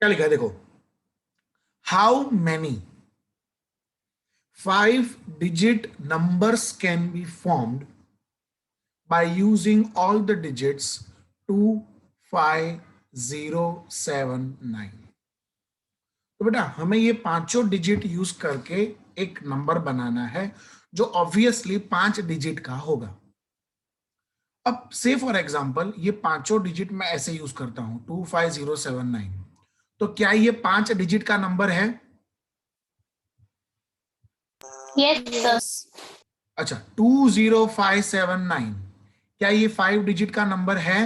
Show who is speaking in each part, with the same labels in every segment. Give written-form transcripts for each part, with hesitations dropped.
Speaker 1: क्या लिखा है देखो, how many 5 digit numbers can be formed by using all the digits 2, 5, 0, 7, 9। तो बेटा हमें ये पांचों डिजिट यूज करके एक नंबर बनाना है जो ऑब्वियसली 5 डिजिट का होगा। अब से फॉर एग्जांपल ये पांचों डिजिट मैं ऐसे यूज करता हूं 25079, तो क्या ये 5 डिजिट का नंबर है?
Speaker 2: यस।
Speaker 1: अच्छा 20579 क्या ये 5 डिजिट का नंबर है?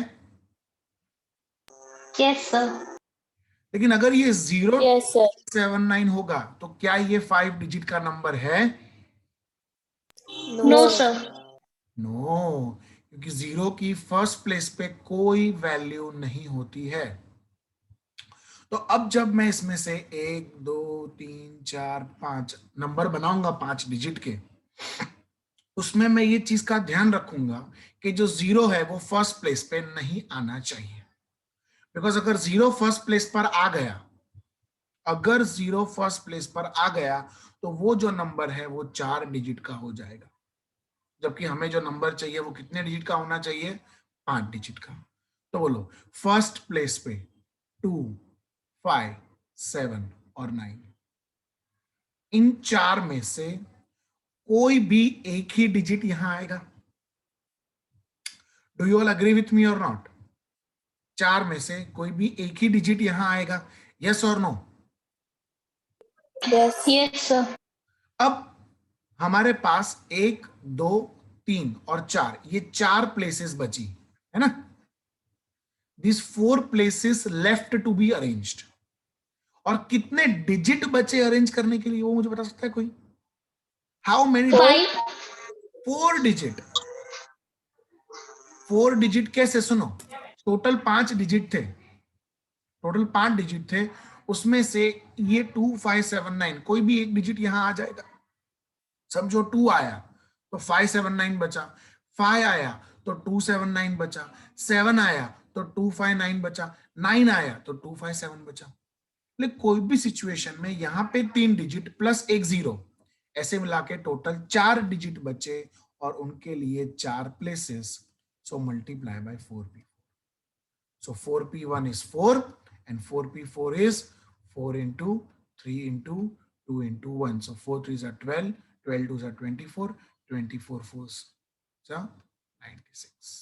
Speaker 2: Yes sir.
Speaker 1: लेकिन अगर ये
Speaker 2: यस सर।
Speaker 1: 079 होगा तो क्या ये 5 डिजिट का नंबर है?
Speaker 2: No sir.
Speaker 1: नो, क्योंकि जीरो की फर्स्ट प्लेस पे कोई वैल्यू नहीं होती है। तो अब जब मैं इसमें से 1 2 3 4 5 नंबर बनाऊंगा 5 डिजिट के, उसमें मैं ये चीज का ध्यान रखूंगा कि जो जीरो है वो फर्स्ट प्लेस पे नहीं आना चाहिए। बिकॉज अगर जीरो फर्स्ट प्लेस पर आ गया, अगर जीरो फर्स्ट प्लेस पर आ गया तो वो जो नंबर है वो 4 डिजिट का हो जाएगा, जबकि हमें जो नंबर चाहिए वो कितने डिजिट का होना चाहिए? 5 डिजिट का। तो बोलो फर्स्ट प्लेस पे 2, 5, 7 और 9, इन चार में से कोई भी एक ही डिजिट यहां आएगा। Do you all agree with me और नॉट? चार में से कोई भी एक ही डिजिट यहां आएगा, यस और नो?
Speaker 2: Yes yes sir.
Speaker 1: अब हमारे पास 1 2 3 और 4, ये 4 प्लेसेस बची है ना। This 4 places left to be arranged. और कितने डिजिट बचे अरेंज करने के लिए, वो मुझे बता सकता है कोई? How many?
Speaker 2: 5।
Speaker 1: 4 डिजिट। 4 डिजिट कैसे? सुनो, टोटल 5 डिजिट थे, टोटल 5 डिजिट थे, उसमें से ये 2579 कोई भी एक डिजिट यहां आ जाएगा। समझो 2 आया तो 579 बचा, 5 आया तो 279 बचा, 7 आया तो 259 बचा, 9 आया तो 257 बचा। लेकिन कोई भी सिचुएशन में यहां पे 3 डिजिट प्लस एक जीरो, ऐसे मिला के टोटल 4 डिजिट बचे और उनके लिए 4 places. So multiply by 4p। So 4p1 is 4 and 4p4 is 4 into 3 into 2 into 1. So 4 3s are 12, 12 2s are 24, 24 4s are 96.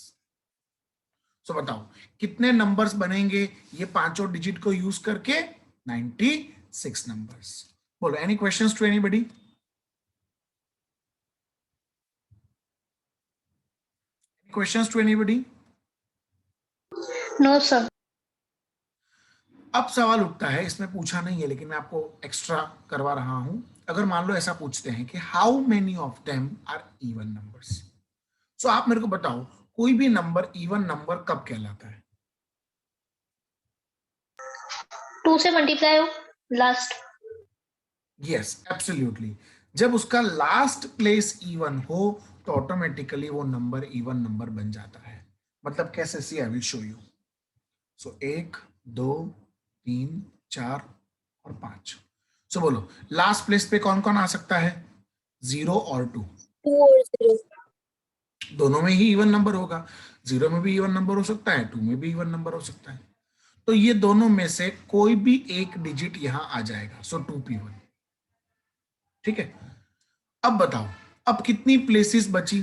Speaker 1: So बताओ कितने नंबर्स बनेंगे ये पांचों डिजिट को यूज करके? 96 नंबर्स। बोलो any questions to anybody? Questions to anybody?
Speaker 2: No sir.
Speaker 1: अब सवाल उठता है, इसमें पूछा नहीं है लेकिन मैं आपको एक्स्ट्रा करवा रहा हूं। अगर मान लो ऐसा पूछते हैं कि how many of them are even numbers, so आप मेरे को बताओ कोई भी नंबर इवन नंबर कब कहलाता है?
Speaker 2: 2 से मल्टीप्लाई हो लास्ट।
Speaker 1: यस एब्सोल्युटली, जब उसका लास्ट प्लेस इवन हो तो ऑटोमेटिकली वो नंबर इवन नंबर बन जाता है। मतलब कैसे? See I will show you. So 1 2 3 4 और 5। सो बोलो लास्ट प्लेस पे कौन कौन आ सकता है? 0 और 2।
Speaker 2: 2 और 0।
Speaker 1: दोनों में ही इवन नंबर होगा, 0 में भी इवन नंबर हो सकता है, 2 में भी इवन नंबर हो सकता है। तो ये दोनों में से कोई भी एक डिजिट यहां आ जाएगा। सो 2p1। ठीक है, अब बताओ अब कितनी प्लेसेस बची?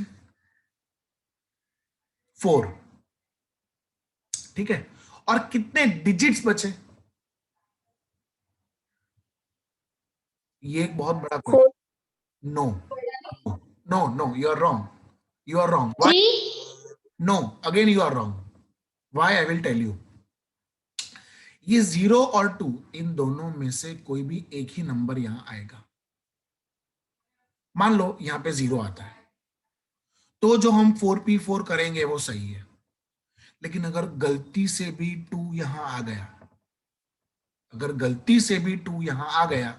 Speaker 1: 4। ठीक है, और कितने डिजिट्स बचे? ये एक बहुत बड़ा question. No no no, you are wrong, you are wrong. Why?
Speaker 2: 3।
Speaker 1: No, again you are wrong. Why? I will tell you. ये 0 और 2 इन दोनों में से कोई भी एक ही नंबर यहां आएगा। मान लो यहां पे 0 आता है तो जो हम 4p4 करेंगे वो सही है। लेकिन अगर गलती से भी 2 यहां आ गया, अगर गलती से भी 2 यहां आ गया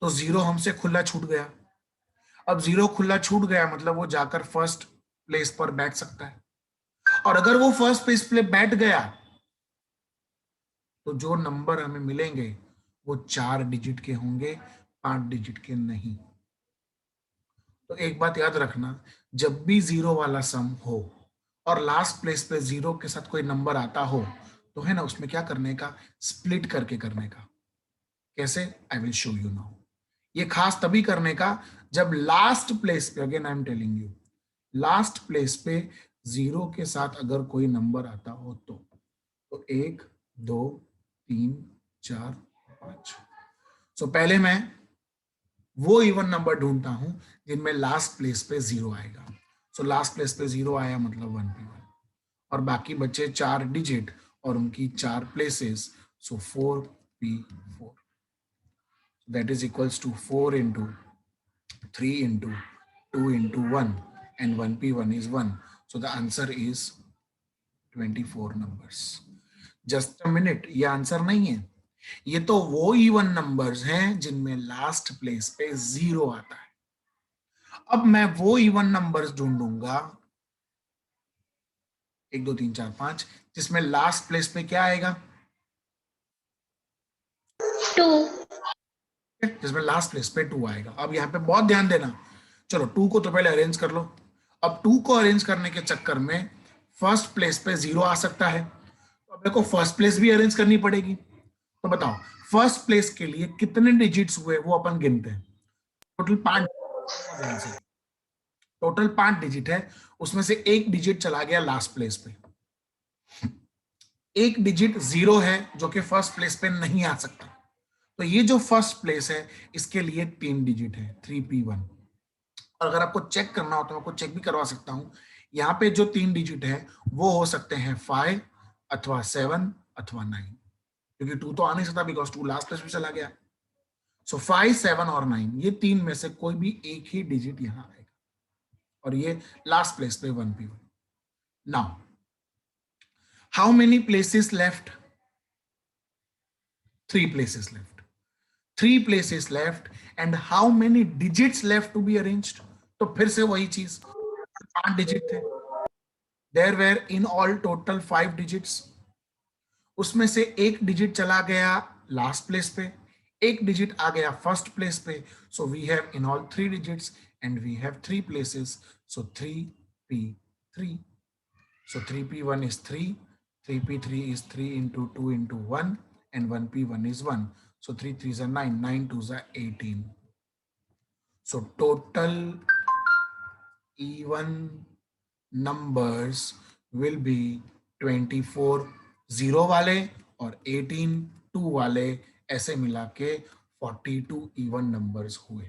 Speaker 1: तो 0 हमसे खुला छूट गया। अब 0 खुला छूट गया मतलब वो जाकर फर्स्ट प्लेस पर बैठ सकता है। और अगर वो फर्स्ट प्लेस पे बैठ गया तो जो नंबर हमें मिलेंगे वो 4 डिजिट के होंगे, 5 डिजिट के नहीं। तो एक बात याद रखना, जब भी जीरो वाला सम हो और लास्ट प्लेस पे जीरो के साथ कोई नंबर आता हो तो है ना, उसमें क्या करने का, स्प्लिट करके करने का। कैसे, I will show you now. ये खास तभी करने का जब लास्ट प्लेस पे, again I am telling you, last place पे जीरो के साथ अगर कोई नंबर आता हो तो 1 2 3 4 5। सो पहले मैं वो इवन नंबर ढूंढता हूं जिनमें लास्ट प्लेस पे जीरो आएगा। सो लास्ट प्लेस पे जीरो आया मतलब 1p1, और बाकी बचे 4 डिजिट और उनकी 4 places, so 4p4, that is equals to 4 into 3 into 2 into 1, and 1p1 is 1, so the answer is 24 numbers. Just a minute, ये आंसर नहीं है, ये तो वो इवन नंबर्स हैं जिनमें लास्ट प्लेस पे जीरो आता है। अब मैं वो इवन नंबर्स ढूंढूंगा 1 2 3 4 5 जिसमें लास्ट प्लेस पे क्या आएगा,
Speaker 2: 2
Speaker 1: जिसमें लास्ट प्लेस पे 2 आएगा। अब यहाँ पे बहुत ध्यान देना, चलो 2 को तो पहले अरेंज कर लो। अब 2 को अरेंज करने के चक्कर में फर्स्ट प्लेस पे जीरो आ सकता है, तो अब मेरे को फर्स्ट प्लेस भी अरेंज करनी पड़ेगी। तो बताओ फर्स्ट प्लेस के लिए कितने डिजिट्स हुए वो अपन गिनते हैं। टोटल 5, टोटल 5 डिजिट है, उसमें से एक डिजिट चला गया लास्ट प्लेस पे, एक डिजिट जीरो है जो कि फर्स्ट प्लेस पे नहीं आ सकता। तो ये जो फर्स्ट प्लेस है इसके लिए 3 डिजिट है, 3p1। और अगर आपको चेक करना हो तो मैं आपको चेक भी करवा सकता हूं, यहाँ पे जो 3 डिजिट है वो हो सकते हैं 5 अथवा 7 अथवा 9, क्योंकि 2 तो आ नहीं सकता बिकॉज 2 लास्ट प्लेस पे चला गया। सो 5 7 और 9, ये 3 में से कोई भी एक ही डिजिट यहां आएगा, और ये लास्ट प्लेस पे 1p1। Now how many places left, 3 places left, 3 places left, and how many digits left to be arranged? तो फिर से वही चीज, 5 डिजिट थे, there were in all total 5 digits, उसमें से एक डिजिट चला गया लास्ट प्लेस पे, एक डिजिट आ गया फर्स्ट प्लेस पे, so we have in all 3 digits and we have 3 places, so 3p3, so 3p1 is 3, 3p3 is 3 into 2 into 1, and 1p1 is 1, so 3 3s are 9, 9 2s are 18, so total even numbers will be 24 zero वाले और 18 2 वाले, ऐसे मिला के 42 even numbers हुए।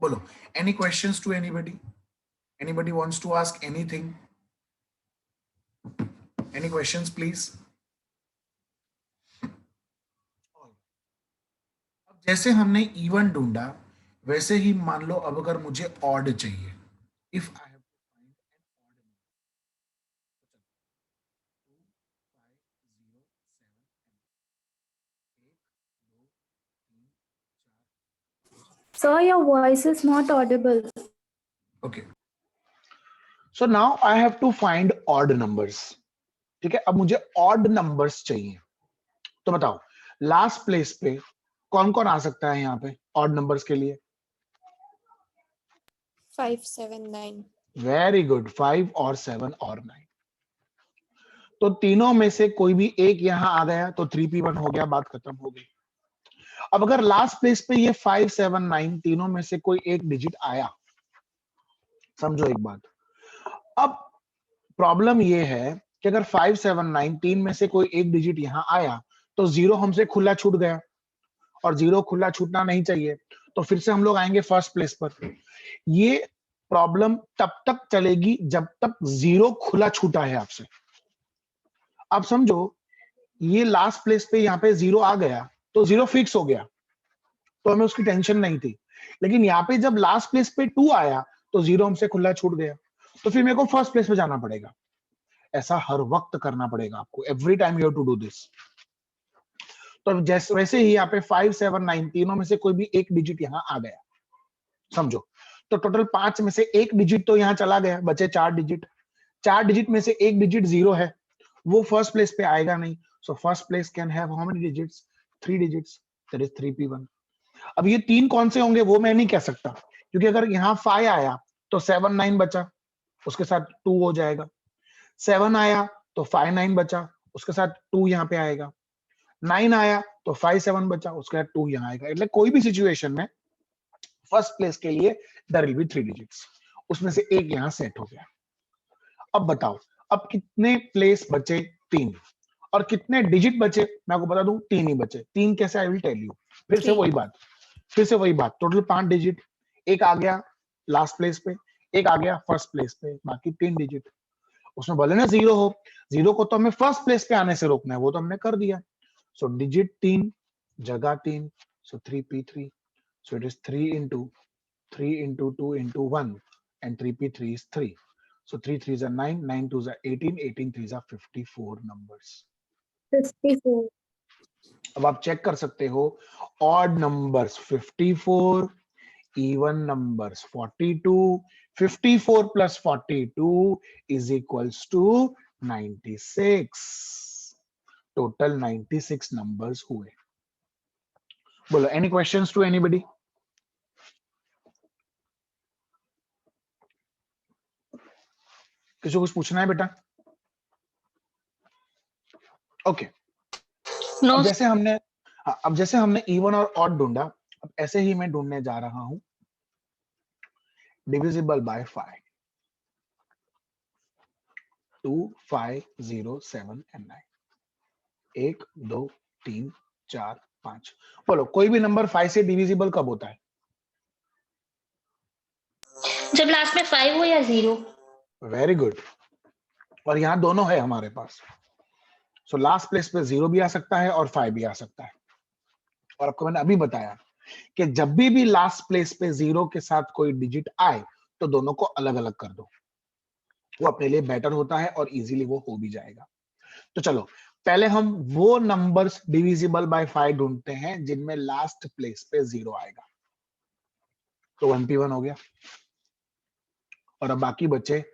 Speaker 1: बोलो any questions to anybody wants to ask anything, any questions please. अब जैसे हमने इवन ढूंढा वैसे ही मान लो अब अगर मुझे ऑड चाहिए, if I have to find an odd number,
Speaker 3: Sir, your voice is not audible.
Speaker 1: Okay. So now I have to find odd numbers. ठीक है, अब मुझे odd numbers चाहिए। तो बताओ लास्ट प्लेस पे कौन कौन आ सकता है यहाँ पे odd numbers के लिए?
Speaker 3: 5, 7, 9.
Speaker 1: Very good, 5 और 7 और 9। तो तीनों में से कोई भी एक यहाँ आ गया तो 3p1 हो गया, बात खत्म हो गई। अब अगर लास्ट प्लेस पे ये 5 7 9 तीनों में से कोई एक डिजिट आया, समझो एक बात, अब प्रॉब्लम ये है कि अगर 5 7 9 तीन में से कोई एक डिजिट यहां आया तो जीरो हमसे खुला छूट गया, और जीरो खुला छूटना नहीं चाहिए, तो फिर से हम लोग आएंगे फर्स्ट प्लेस पर। ये प्रॉब्लम तब तक चलेगी जब तक जीरो खुला छूटा है आपसे। अब समझो ये लास्ट प्लेस पे यहाँ पे जीरो आ गया तो जीरो फिक्स हो गया, तो हमें उसकी टेंशन नहीं थी। लेकिन यहाँ पे जब लास्ट प्लेस पे 2 आया तो जीरो हमसे खुला छूट गया, तो फिर मेरे को फर्स्ट प्लेस पे जाना पड़ेगा। ऐसा हर वक्त करना पड़ेगा आपको, every time you have to do this. तो जैसे वैसे ही यहाँ पे 5 7 9 तीनों में से कोई भी एक डिजिट यहाँ आ गया, समझो, तो टोटल 5 में से एक डिजिट तो यहाँ चला गया, बचे 4 डिजिट। 4 डिजिट में से एक डिजिट जीरो है, वो फर्स्ट प्लेस पे आएगा नहीं, So first place can have how many digits? 3 digits. That is 3p1. अब ये तीन कौन से होंगे वो मैं नहीं कह सकता, क्योंकि अगर यहाँ 5 आया तो 7 9 बचा, उसके साथ 2 हो जाएगा। 7 आया तो 5 9 बचा, उसके साथ 2 यहाँ पे आएगा। 9 आया तो 5 7 बचा, उसके साथ 2 यहाँ आएगा। એટલે कोई भी सिचुएशन में फर्स्ट प्लेस के लिए देयर विल बी 3 डिजिट्स, उसमें से एक यहाँ सेट हो गया। अब बताओ, अब कितने प्लेस बचे? 3। और कितने डिजिट बचे? मैं आपको बता दूं 3 ही बचे। 3 कैसे? I will tell you. फिर से वही बात, टोटल 5 डिजिट, एक आ गया लास्ट प्लेस पे, एक आ गया फर्स्ट प्लेस पे, बाकी 3 डिजिट। उसमें बोले ना 0 हो, 0 को तो हमें फर्स्ट प्लेस पे आने से रोकना है, वो तो हमने कर दिया। सो डिजिट 3 जगह 3, सो 3p3, so it is 3 into 2 into 1 and 3p3 is 3. So 3 3s are 9, 9 2s are 18, 18 3s are 54 numbers.
Speaker 3: 54.
Speaker 1: अब आप चेक कर सकते हो, odd numbers 54, even numbers 42, 54 plus 42 is equals to 96. Total 96 numbers हुए। बोलो, any questions to anybody? किसी को कुछ पूछना है बेटा? ओके।
Speaker 2: नो
Speaker 1: अब जैसे हमने इवन और ऑड ढूंढा, अब ऐसे ही मैं ढूंढने जा रहा हूं डिविजिबल बाय 5, 2 5 0 7 and 9, 1 2 3 4 5। बोलो, कोई भी नंबर 5 से डिविजिबल कब होता है?
Speaker 2: जब लास्ट में 5 हो या 0।
Speaker 1: Very good. और यहाँ दोनों है हमारे पास। सो लास्ट प्लेस पे 0 भी आ सकता है और 5 भी आ सकता है। और आपको मैंने अभी बताया कि जब भी लास्ट प्लेस पे 0 के साथ कोई डिजिट आए तो दोनों को अलग अलग कर दो, वो अपने लिए बेटर होता है और इजीली वो हो भी जाएगा। तो चलो, पहले हम वो नंबर्स डिविजिबल बाय 5 ढूंढते हैं जिनमें लास्ट प्लेस पे 0 आएगा। तो 1p1 हो गया, और अब बाकी बचे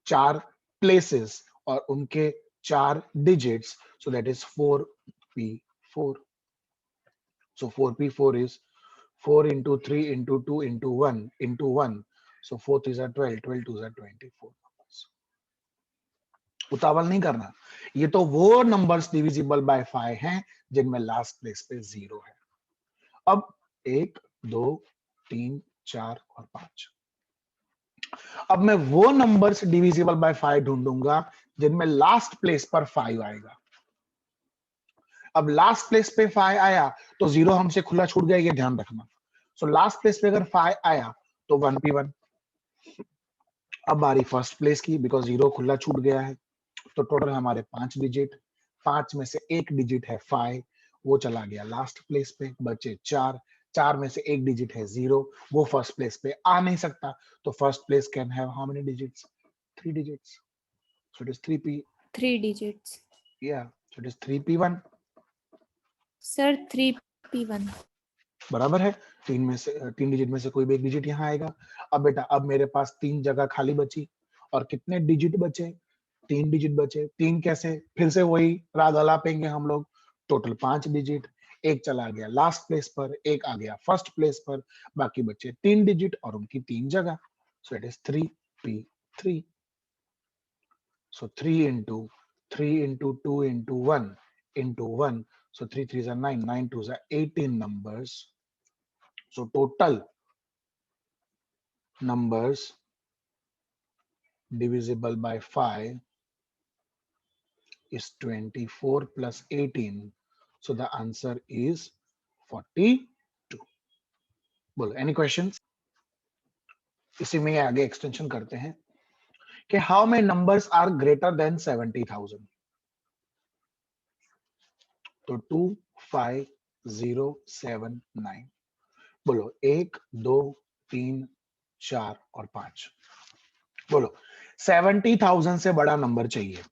Speaker 1: 4 प्लेसेस और उनके 4 digits. So that is 4p4. So 4p4 is 4 into 3 into 2 into 1 into 1. So 4 3s are 12, 12 2s are 24 numbers. उतावल नहीं करना, ये तो वो नंबर्स डिविजिबल बाय 5 हैं जिनमें लास्ट प्लेस पे 0 है। अब 1 2 3 4 और 5। अब मैं वो नंबर्स डिविजिबल बाय 5 ढूंढूंगा जिनमें लास्ट प्लेस पर 5 आएगा। अब लास्ट प्लेस पे 5 आया तो 0 हमसे खुला छूट गया, ये ध्यान रखना। सो लास्ट प्लेस पे अगर 5 आया तो 1p1। अब बारी फर्स्ट प्लेस की, बिकॉज 0 खुला छूट गया है। तो टोटल हमारे 5 डिजिट, 5 में से एक डिजिट है 5, वो चला गया लास्ट प्लेस पे, बचे 4, 4 में से एक डिजिट है 0, वो फर्स्ट प्लेस पे आ नहीं सकता। तो first place can have how many digits? 3 digits. So it is 3p,
Speaker 3: 3 digits.
Speaker 1: या सो it is 3p1।
Speaker 3: Sir, 3p1.
Speaker 1: बराबर है, 3 डिजिट में से कोई भी एक डिजिट यहाँ आएगा। अब बेटा, अब मेरे पास 3 जगह खाली बची, और कितने डिजिट बचे? 3 डिजिट बचे। 3 कैसे? फिर से वही राग अलापेंगे हम लोग। टोटल 5 डिजिट, एक चला गया लास्ट प्लेस पर, एक आ गया फर्स्ट प्लेस पर, बाकी बचे 3 डिजिट और उनकी 3 जगह। सो it is 3p3। So 3 into 2 into 1 into 1. So 3 3s are 9, 9 2s are 18 numbers. So total numbers divisible by 5 is 24 plus 18. So the answer is 42. बोलो, any questions? इसी में आगे एक्सटेंशन करते हैं कि how many numbers are greater than 70,000? तो 2 5 0 7 9। बोलो, 1 2 3 4 और 5। बोलो, 70,000 से बड़ा नंबर चाहिए।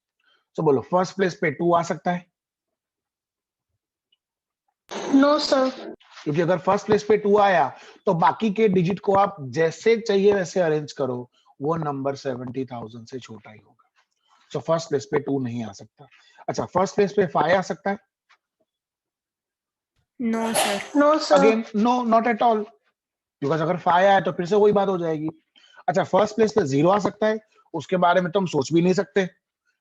Speaker 1: तो बोलो, फर्स्ट प्लेस पे 2 आ सकता है?
Speaker 2: No sir.
Speaker 1: क्योंकि अगर फर्स्ट प्लेस पे 2 आया तो बाकी के डिजिट को आप जैसे चाहिए वैसे अरेंज करो, वो नंबर 70,000 से छोटा ही होगा। सो फर्स्ट प्लेस पे 2 नहीं आ सकता। अच्छा, फर्स्ट प्लेस पे 5 आ सकता है?
Speaker 3: No, sir.
Speaker 2: No, sir.
Speaker 1: Again no, not at all, because अगर 5 आया तो फिर से वही बात हो जाएगी। अच्छा, फर्स्ट प्लेस पे 0 आ सकता है, उसके बारे में तो हम सोच भी नहीं सकते,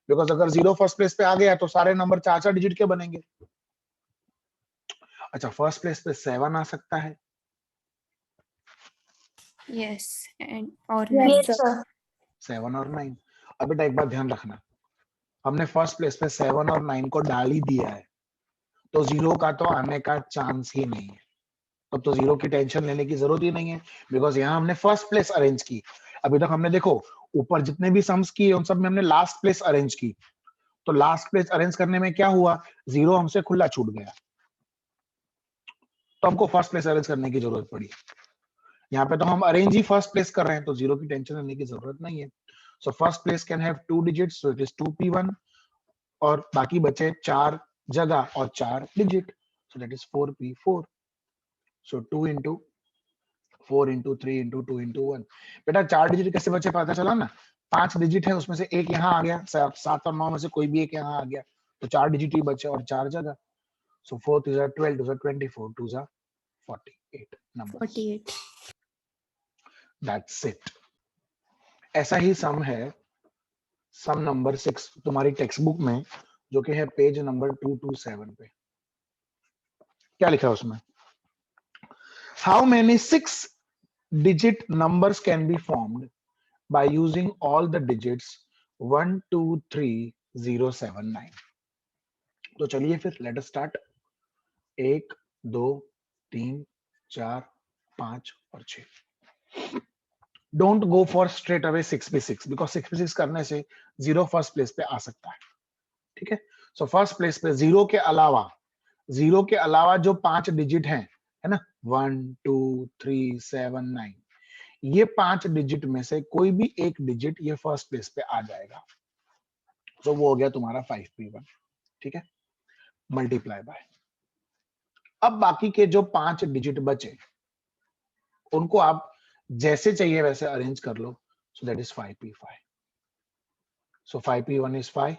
Speaker 1: बिकॉज अगर 0 फर्स्ट प्लेस पे आ गया तो सारे नंबर 4-4 डिजिट के बनेंगे। अच्छा, फर्स्ट प्लेस पे 7 आ सकता है?
Speaker 3: Yes. And or
Speaker 2: Yes,
Speaker 3: 9.
Speaker 2: sir.
Speaker 1: 7 और 9। अब बेटा एक बात ध्यान रखना, हमने फर्स्ट प्लेस पे 7 और 9 को डाल ही दिया है, तो 0 का तो आने का चांस ही नहीं है। तब तो 0 की टेंशन लेने की जरूरत ही नहीं है, बिकॉज यहाँ हमने फर्स्ट प्लेस अरेंज की। अभी तक हमने देखो ऊपर जितने भी सम्स किए उन सब में हमने लास्ट प्लेस अरेंज की, तो लास्ट प्लेस अरेंज करने में क्या हुआ, 0 हमसे खुला छूट गया, तो हमको फर्स्ट प्लेस अरेंज करने की जरूरत पड़ी। यहाँ पे तो हम अरेंज ही फर्स्ट प्लेस कर रहे हैं, तो 0 की टेंशन लेने की जरूरत नहीं है। So first place can have 2 digits, so it is 2p1, और बाकी बचे 4 जगह और 4 digit, so that is 4p4। So 2 into 4 into 3 into 2 into 1। बेटा 4 डिजिट कैसे बचे पता चला ना, 5 डिजिट है उसमें से एक यहाँ आ गया, 7 और 9 में से कोई भी एक यहाँ आ गया, तो 4 डिजिट ही बचे और 4 जगह। सो 4 2 12 2 24 2 48 नंबर।
Speaker 3: 48.
Speaker 1: That's it. ऐसा ही सम है, सम नंबर 6 तुम्हारी टेक्स्ट बुक में, जो कि है पेज नंबर 227 पे। क्या लिखा है उसमें? How many 6 digit numbers can be formed by using all the digits 1 2 3 0 7 9। तो चलिए फिर लेट अस स्टार्ट। 1 2 3 4 5 और 6। Don't go for straight away 6p6, because 6p6 करने से 0 फर्स्ट प्लेस पे आ सकता है, ठीक है। सो फर्स्ट प्लेस पे 0 के अलावा जो 5 डिजिट हैं, है ना, 1 2 3 7 9, ये 5 डिजिट में से कोई भी एक डिजिट ये फर्स्ट प्लेस पे आ जाएगा, तो वो हो गया तुम्हारा 5p1, ठीक है, मल्टीप्लाई बाय। अब बाकी के जो 5 डिजिट बचे उनको आप जैसे चाहिए वैसे अरेंज कर लो, so that is 5p5। So 5p1 is 5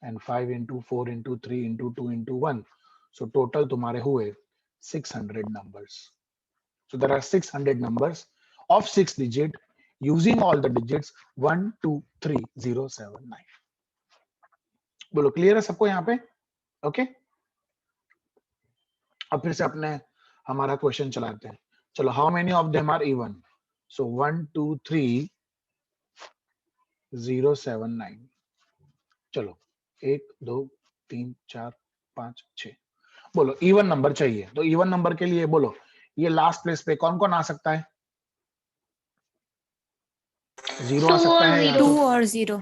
Speaker 1: and 5 into 4 into 3 into 2 into 1, so total तुम्हारे हुए 600 numbers. So there are 600 numbers of 6 digit using all the digits 1 2 3 0 7 9। बोलो क्लियर है सबको यहाँ पे? ओके, अब फिर से अपने हमारा क्वेश्चन चलाते हैं। चलो, how many of them are even? So 1 2 3 0 7 9। चलो 1 2 3 4 5 6। बोलो इवन नंबर चाहिए, तो इवन नंबर के लिए बोलो ये लास्ट प्लेस पे कौन कौन आ सकता है? 0 आ
Speaker 2: 2
Speaker 1: सकता
Speaker 2: और
Speaker 1: है या
Speaker 3: 2
Speaker 2: 0.
Speaker 3: or 0.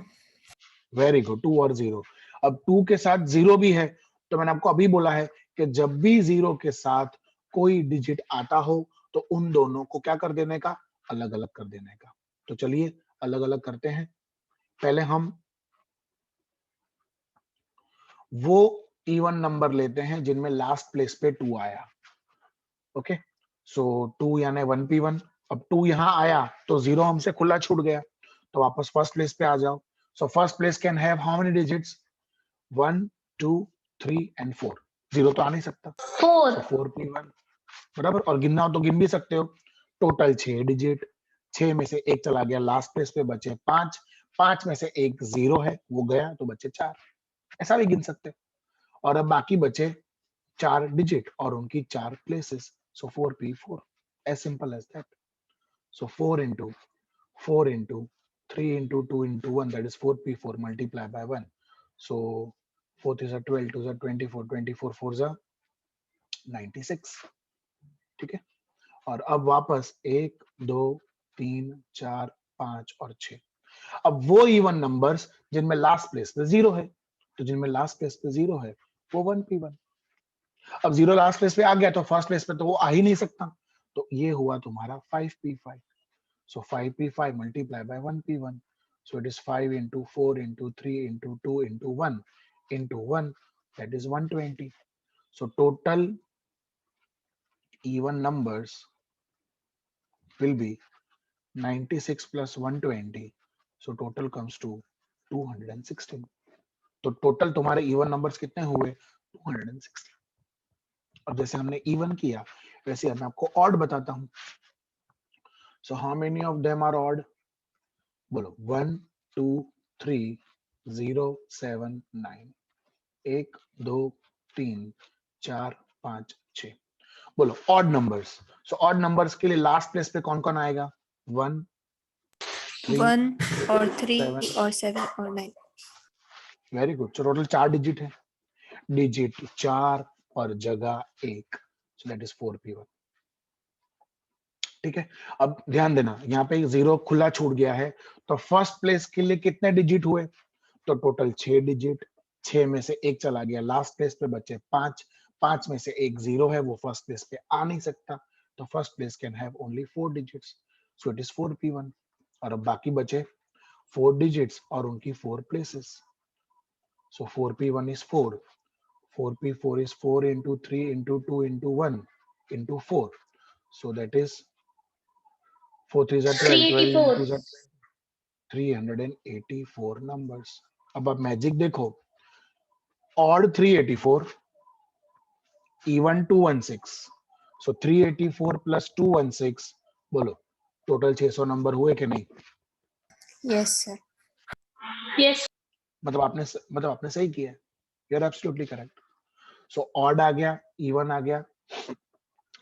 Speaker 1: वेरी गुड, 2 और 0। अब 2 के साथ 0 भी है, तो मैंने आपको अभी बोला है कि जब भी 0 के साथ कोई डिजिट आता हो तो उन दोनों को क्या कर देने का, अलग अलग कर देने का। तो चलिए अलग अलग करते हैं। पहले हम वो इवन नंबर लेते हैं जिनमें लास्ट प्लेस पे 2 आया। ओके, सो 2 यानी 1p1। अब 2 यहाँ आया तो 0 हमसे खुला छूट गया, तो वापस फर्स्ट प्लेस पे आ जाओ। So first place can have how many digits? 1 2 3 and 4। 0 तो आ नहीं सकता,
Speaker 2: 4.
Speaker 1: सो 4p1 बराबर। और गिनना हो तो गिन भी सकते हो, टोटल 6 डिजिट, 6 में से एक चला गया लास्ट प्लेस पे, बचे 5, 5 में से एक 0 है वो गया तो बचे 4, ऐसा भी गिन सकते हो। और अब बाकी बचे 4 डिजिट और उनकी 4 places, so 4p4, as simple as that। So 4 into 3 into 2 into 1, that is 4p4 multiply by 1। So 4 is a 12, 2 is a 24, 24 4 is a 96, ठीक है। और अब वापस 1 2 3 4 5 और 6। अब वो इवन नंबर्स जिनमें लास्ट प्लेस पे 0 है, तो जिनमें लास्ट प्लेस पे 0 है वो 1p1। अब 0 लास्ट प्लेस पे आ गया तो फर्स्ट प्लेस पे तो वो आ ही नहीं सकता, तो ये हुआ तुम्हारा 5p5। So 5p5 multiplied by 1p1. So it is 5 into 4 into 3 into 2 into 1 into 1, that is 120. So total even numbers will be 96 plus 120, so total comes to 216. तो टोटल तुम्हारे इवन नंबर्स कितने हुए? 216. अब जैसे हमने इवन किया वैसे मैं आपको ऑड बताता हूं. So how many of them are odd? बोलो 1 2 3 0 7 9. 1 2 3 4 5 6. बोलो odd numbers. So odd numbers के लिए लास्ट प्लेस पे कौन कौन आएगा? 1 3
Speaker 4: 1 और 3
Speaker 1: 7.
Speaker 4: और 7 और 9.
Speaker 1: Very good. So total 4 digit है. डिजिट 4 और जगह 1. सो दैट इज 4p1. ठीक है. अब ध्यान देना यहाँ पे 0 खुला छूट गया है तो फर्स्ट प्लेस के लिए कितने डिजिट हुए? तो टोटल 6 डिजिट. 6 में से एक चला गया, लास्ट प्लेस पे बचे 5. 5 में से एक 0 है, वो फर्स्ट प्लेस पे आ नहीं सकता. तो first place can have only 4 digits. So it is 4p1. और अब बाकी बचे 4 डिजिट्स और उनकी 4 places. So 4p1 is 4. 4p4 is 4 into 3 into 2 into 1 into 4. So that is 4 3s are 12, 12 into 2s are 384 numbers. अब आप मैजिक देखो. Odd 384, even 216. So 384 plus 216. बोलो टोटल 600 नंबर हुए कि नहीं?
Speaker 4: Yes, sir.
Speaker 2: Yes.
Speaker 1: मतलब आपने सही किया. You're absolutely correct. So odd आ गया, even आ गया.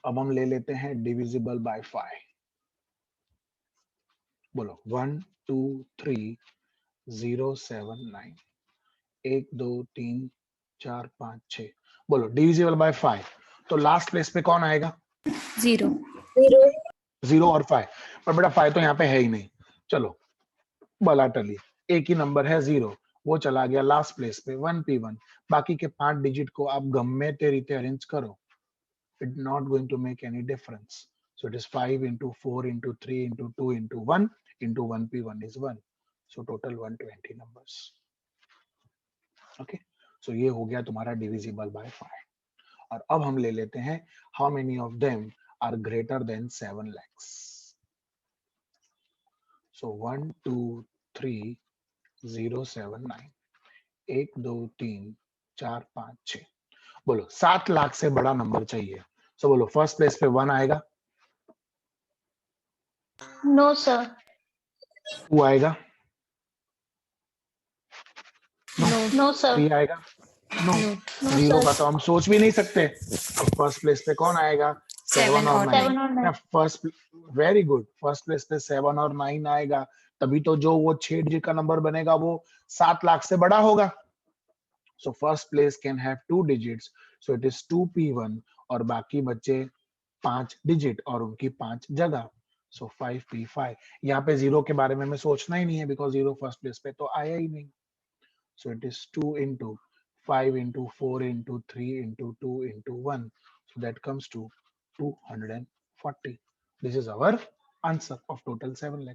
Speaker 1: अब हम ले लेते हैं divisible by 5. बोलो 1 2 3 0 7 9. 1 2 3 4 5 6. बोलो डिविजिबल बाय 5. तो लास्ट प्लेस पे कौन आएगा?
Speaker 4: 0.
Speaker 1: 0 और 5. पर बेटा 5 तो यहाँ पे है ही नहीं. चलो बला टली. एक ही नंबर है 0, वो चला गया लास्ट प्लेस पे 1p1. बाकी के 5 डिजिट को आप गम्मे रीते अरेंज करो. It not going to make any difference. So it is 5 into 4 into 3 into 2 into 1 into 1p1 is 1. So total 120 numbers. Okay. So ये हो गया तुम्हारा डिविजिबल बाय 5. और अब हम ले लेते हैं how many of them are greater than 7 lakhs. So 1 2 3 0 7 9. 1 2 3 4 5 6. बोलो 7 लाख से बड़ा नंबर चाहिए. सो बोलो फर्स्ट प्लेस पे 1 आएगा,
Speaker 2: No, sir.
Speaker 1: 2 आएगा,
Speaker 2: No, sir.
Speaker 1: 3 आएगा. नो.
Speaker 2: No,
Speaker 1: 0
Speaker 2: sir.
Speaker 1: का तो हम सोच भी नहीं सकते. अब फर्स्ट प्लेस पे कौन आएगा? 7 और 9.
Speaker 2: 7 or 9.
Speaker 1: First very good. First place पे 7 और 9 आएगा, तभी तो जो वो 6 डिजिट का नंबर बनेगा वो 7 लाख से बड़ा होगा. So first place can have 2 digits. So it is 2p1 और बाकी बचे 5 डिजिट और उनकी 5 जगह. सो 5p5. यहाँ पे 0 के बारे में हमें सोचना ही नहीं है बिकॉज 0 फर्स्ट प्लेस पे तो आया ही नहीं. सो it is 2 into 5 into 4 into 3 into 2 into 1. So that comes to 240. This is our answer of total 7 lakh.